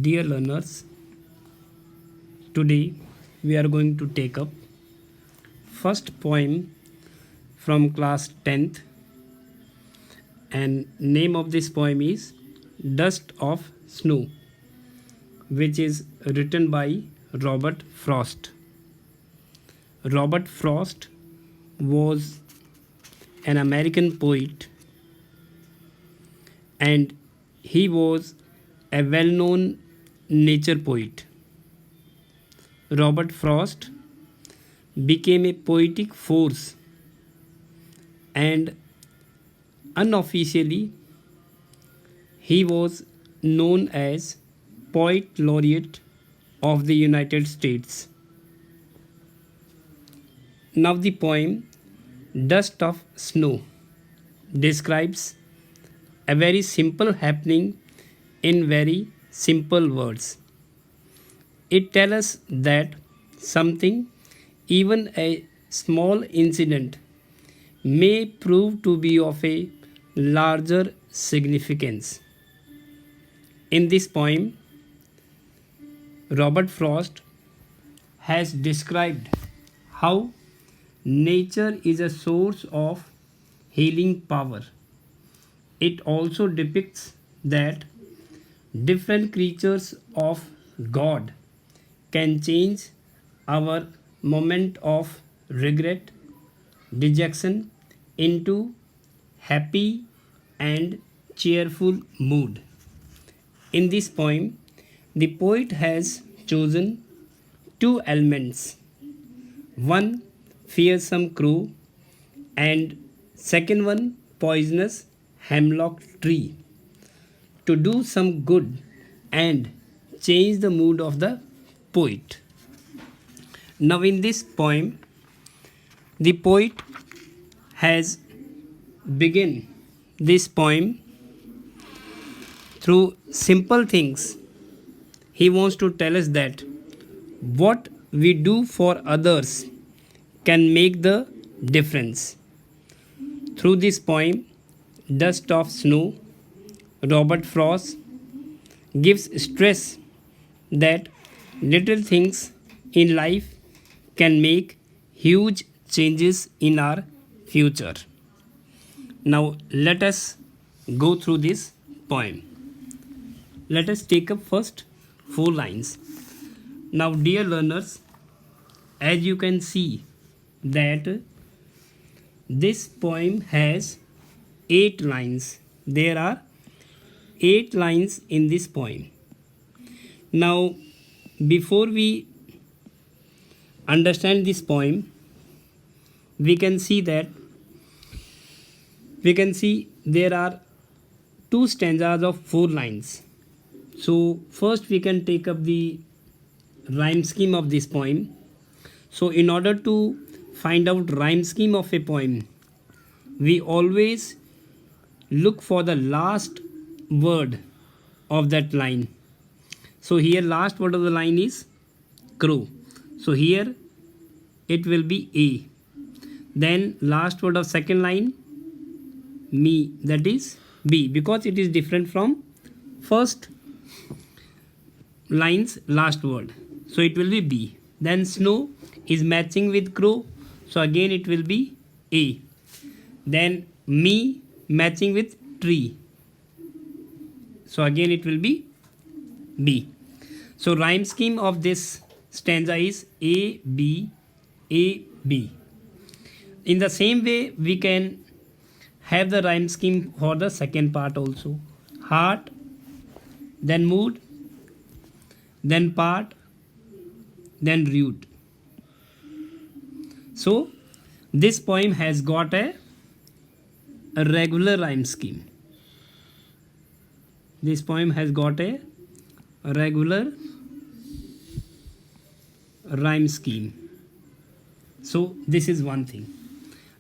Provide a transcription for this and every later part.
Dear learners, today we are going to take up first poem from class 10th, and name of this poem is Dust of Snow, which is written by Robert Frost. Robert Frost was an American poet, and he was a well-known nature poet. Robert Frost became a poetic force, and unofficially he was known as Poet Laureate of the United States. Now the poem Dust of Snow describes a very simple happening in very simple words. It tells us that something, even a small incident, may prove to be of a larger significance. In this poem, Robert Frost has described how nature is a source of healing power. It also depicts that different creatures of God can change our moment of regret, dejection into happy and cheerful mood. In this poem, the poet has chosen two elements, one fearsome crow and second one poisonous hemlock tree, to do some good and change the mood of the poet. Now, in this poem, the poet has begun this poem through simple things. He wants to tell us that what we do for others can make the difference. Through this poem, Dust of Snow, Robert Frost gives stress that little things in life can make huge changes in our future. Now, let us go through this poem. Let us take up first 4 lines. Now, dear learners, as you can see that this poem has 8 lines. There are 8 lines in this poem. Now, before we understand this poem, we can see there are 2 stanzas of 4 lines. So first we can take up the rhyme scheme of this poem. So in order to find out rhyme scheme of a poem, we always look for the last word of that line. So here last word of the line is crow. So here it will be A. Then last word of second line, me, that is B, because it is different from first line's last word. So it will be B. Then snow is matching with crow. So again it will be A. Then me matching with tree. So again it will be B. So rhyme scheme of this stanza is A, B, A, B. In the same way, we can have the rhyme scheme for the second part also. Heart, then mood, then part, then root. So this poem has got a regular rhyme scheme. This poem has got a regular rhyme scheme. So this is one thing.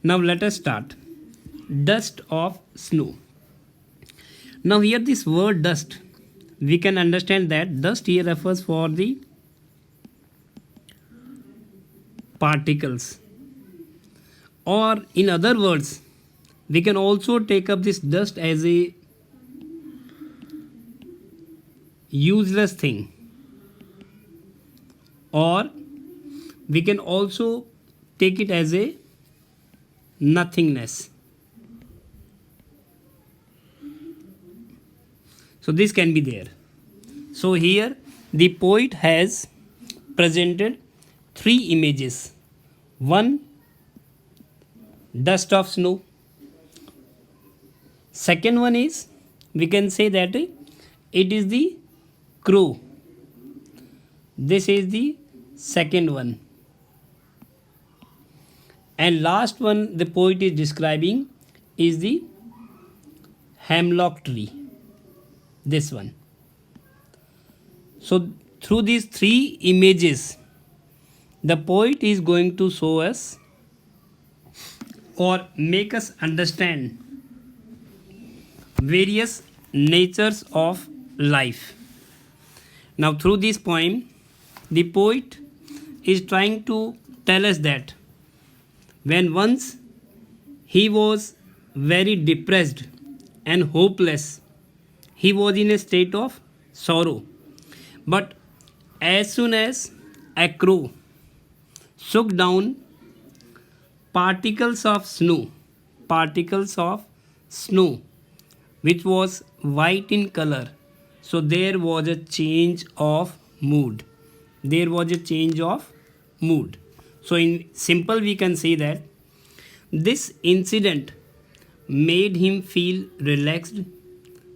Now let us start. Dust of snow. Now here this word dust, we can understand that dust here refers for the particles, or in other words, we can also take up this dust as a useless thing, or we can also take it as a nothingness. So this can be there. So here the poet has presented three images. One, dust of snow. Second one is, we can say that it is the crow. This is the second one. And last one the poet is describing is the hemlock tree. This one. So through these three images, the poet is going to show us or make us understand various natures of life. Now through this poem, the poet is trying to tell us that when once he was very depressed and hopeless, he was in a state of sorrow. But as soon as a crow shook down particles of snow, which was white in color, so there was a change of mood. There was a change of mood. So in simple we can say that this incident made him feel relaxed,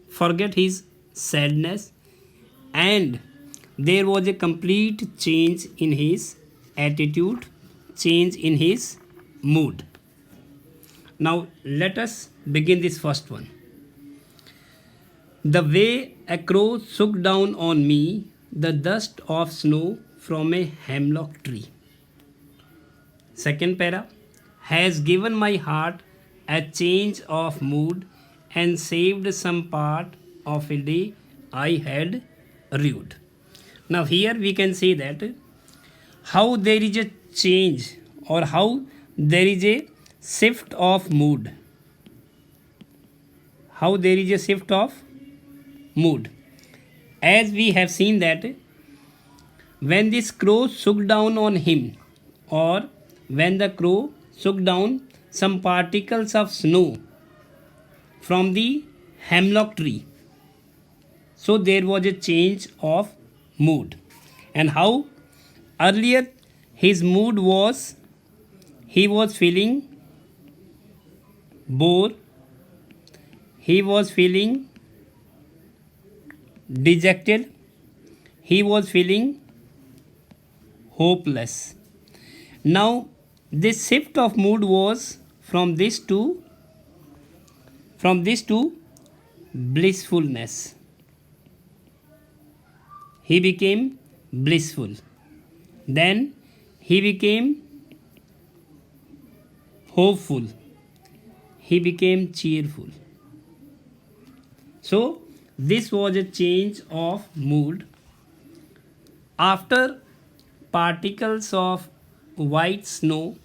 forget his sadness, and there was a complete change in his attitude, change in his mood. Now let us begin this first one. The way a crow shook down on me the dust of snow from a hemlock tree. Second para, has given my heart a change of mood and saved some part of a day I had rued. Now here we can say that how there is a change or how there is a shift of mood. How there is a shift of mood. As we have seen that when this crow shook down on him, or when the crow shook down some particles of snow from the hemlock tree, so there was a change of mood. And how earlier his mood was, he was feeling bored, he was feeling dejected, he was feeling hopeless. Now this shift of mood was from this to blissfulness. He became blissful. Then he became hopeful. He became cheerful. So this was a change of mood. After particles of white snow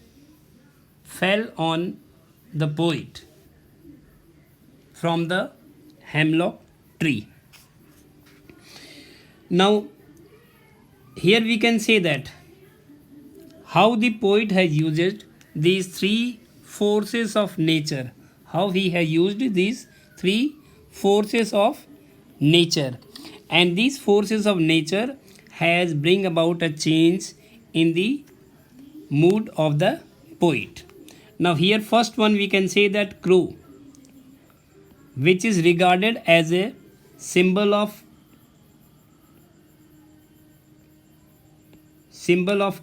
fell on the poet from the hemlock tree. Now here we can say that how the poet has used these three forces of nature, how he has used these three forces of nature, and these forces of nature has bring about a change in the mood of the poet. Now here first one we can say that crow, which is regarded as a symbol of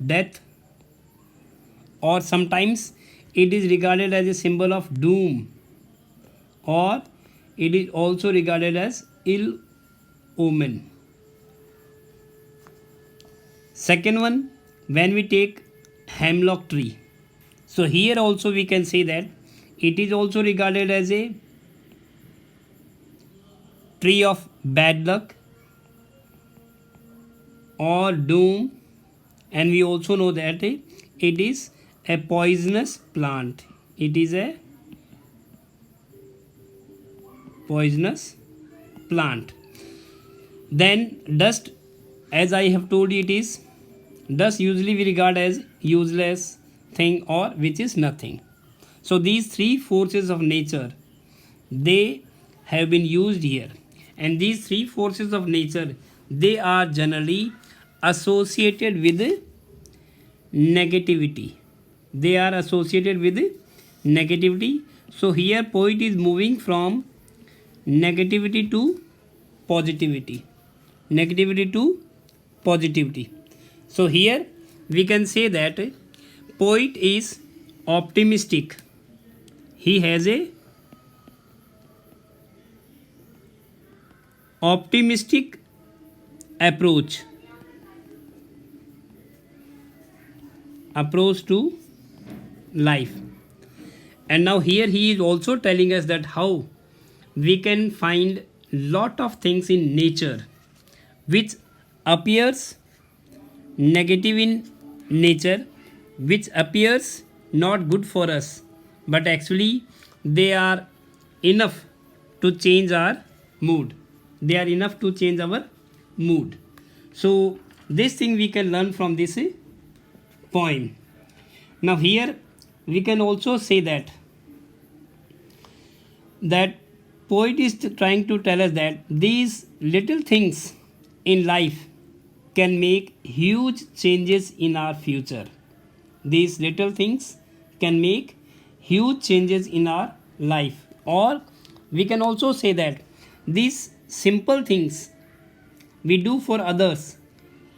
death, or sometimes it is regarded as a symbol of doom, or it is also regarded as ill omen. Second one, when we take hemlock tree, so here also we can say that it is also regarded as a tree of bad luck or doom, and we also know that it is a poisonous plant. It is a poisonous plant. Then dust, as I have told you, it is dust usually we regard as useless thing or which is nothing. So these three forces of nature, they have been used here, and these three forces of nature, they are generally associated with negativity. They are associated with negativity. So here poet is moving from negativity to positivity. Negativity to positivity. So here we can say that poet is optimistic. He has a optimistic approach to life. And now here he is also telling us that how we can find lot of things in nature which appears negative in nature, which appears not good for us, but actually they are enough to change our mood. They are enough to change our mood. So this thing we can learn from this poem. Now here we can also say that poet is trying to tell us that these little things in life can make huge changes in our future. These little things can make huge changes in our life. Or we can also say that these simple things we do for others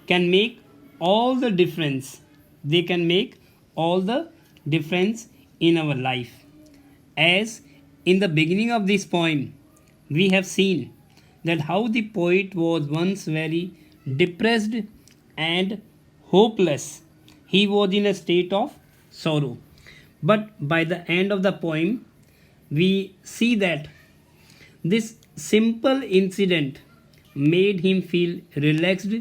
can make all the difference. They can make all the difference in our life. As in the beginning of this poem, we have seen that how the poet was once very depressed and hopeless. He was in a state of sorrow. But by the end of the poem, we see that this simple incident made him feel relaxed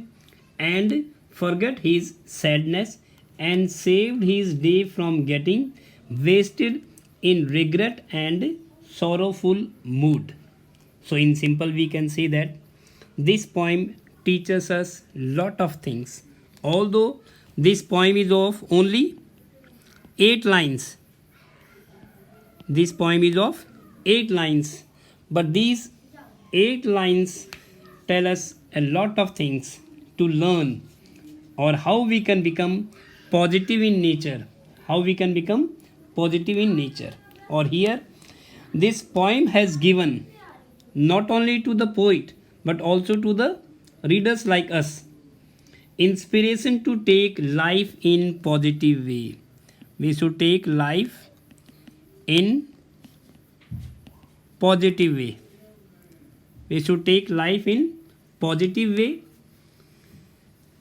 and forget his sadness and saved his day from getting wasted in regret and sorrowful mood. So in simple we can say that this poem teaches us lot of things. Although this poem is of only 8 lines. This poem is of 8 lines, but these 8 lines tell us a lot of things to learn, or how we can become positive in nature. How we can become positive in nature. Or here, this poem has given not only to the poet but also to the readers like us inspiration to take life in positive way. We should take life in positive way. We should take life in positive way,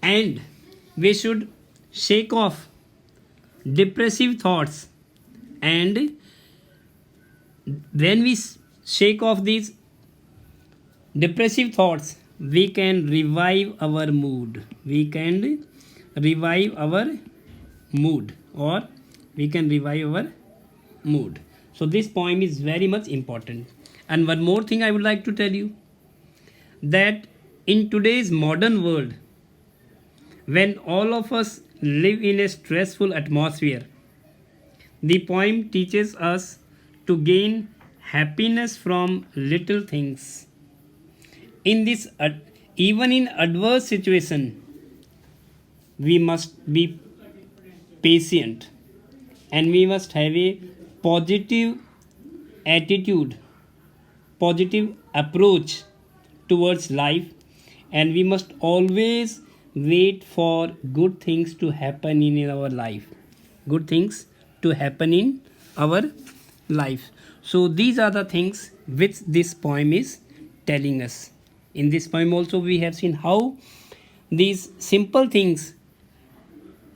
and we should shake off depressive thoughts. And when we shake off these depressive thoughts, we can revive our mood. We can revive our mood, or we can revive our mood. So this poem is very much important. And one more thing I would like to tell you, that in today's modern world, when all of us live in a stressful atmosphere, the poem teaches us to gain happiness from little things. In this, even in adverse situation, we must be patient, and we must have a positive attitude, positive approach towards life, and we must always wait for good things to happen in our life. Good things to happen in our life. So these are the things which this poem is telling us. In this poem also we have seen how these simple things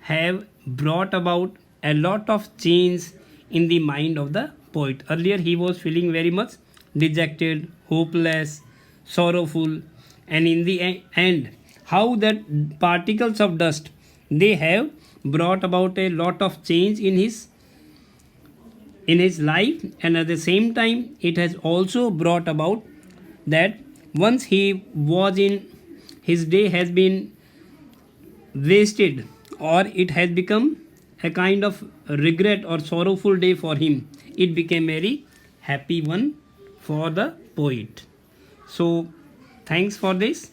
have brought about a lot of change in the mind of the poet. Earlier he was feeling very much dejected, hopeless, sorrowful, and in the end, how that particles of dust, they have brought about a lot of change in his life. And at the same time it has also brought about that once he was in his day has been wasted or it has become a kind of regret or sorrowful day for him, it became very happy one for the poet. So thanks for this.